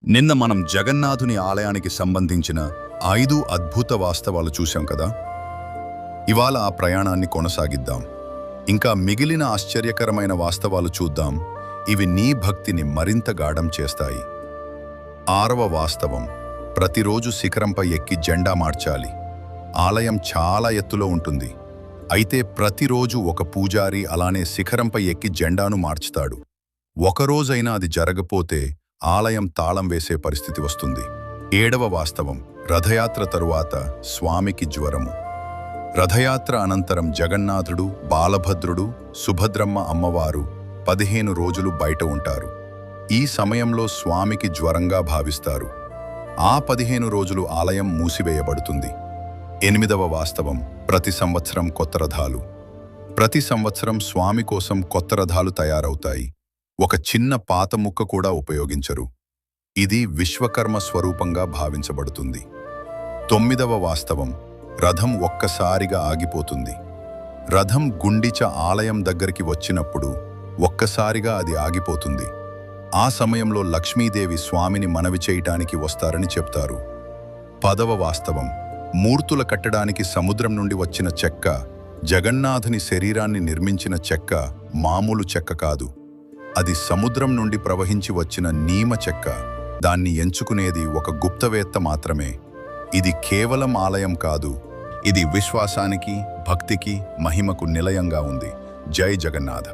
నిన్న మనం జగన్నాథుని ఆలయానికి సంబంధించిన 5 అద్భుత వాస్తవాలు చూశాం కదా. ఇవాళ ఆ ప్రయాణాన్ని కొనసాగిద్దాం. ఇంకా మిగిలిన ఆశ్చర్యకరమైన వాస్తవాలు చూద్దాం. ఇవి నీ భక్తిని మరింత గాఢం చేస్తాయి. 6వ వాస్తవం, ప్రతిరోజు శిఖరంపై ఎక్కి జెండా మార్చాలి. ఆలయం చాలా ఎత్తులో ఉంటుంది. అయితే ప్రతిరోజు ఒక పూజారి అలానే శిఖరంపై ఎక్కి జెండాను మార్చుతాడు. ఒకరోజైనా అది జరగపోతే ఆలయం తాళం వేసే పరిస్థితి వస్తుంది. 7వ వాస్తవం, రథయాత్ర తరువాత స్వామికి జ్వరము. రథయాత్ర అనంతరం జగన్నాథుడు, బాలభద్రుడు, సుభద్రమ్మ అమ్మవారు 15 రోజులు బయట ఉంటారు. ఈ సమయంలో స్వామికి జ్వరంగా భావిస్తారు. ఆ 15 రోజులు ఆలయం మూసివేయబడుతుంది. 8వ వాస్తవం, ప్రతి సంవత్సరం కొత్త రథాలు. ప్రతి సంవత్సరం స్వామి కోసం కొత్త రథాలు తయారవుతాయి. ఒక చిన్న పాత ముక్క కూడా ఉపయోగించరు. ఇది విశ్వకర్మ స్వరూపంగా భావించబడుతుంది. 9వ వాస్తవం, రథం ఒక్కసారిగా ఆగిపోతుంది. రథం గుండిచ ఆలయం దగ్గరికి వచ్చినప్పుడు ఒక్కసారిగా అది ఆగిపోతుంది. ఆ సమయంలో లక్ష్మీదేవి స్వామిని మనవి చేయటానికి వస్తారని చెప్తారు. 10వ వాస్తవం, మూర్తుల కట్టడానికి సముద్రం నుండి వచ్చిన చెక్క. జగన్నాథుని శరీరాన్ని నిర్మించిన చెక్క మామూలు చెక్క కాదు. అది సముద్రం నుండి ప్రవహించి వచ్చిన నీమ చెక్క. దాన్ని ఎంచుకునేది ఒక గుప్తవేత్త మాత్రమే. ఇది కేవలం ఆలయం కాదు, ఇది విశ్వాసానికి, భక్తికి, మహిమకు నిలయంగా ఉంది. జై జగన్నాథ.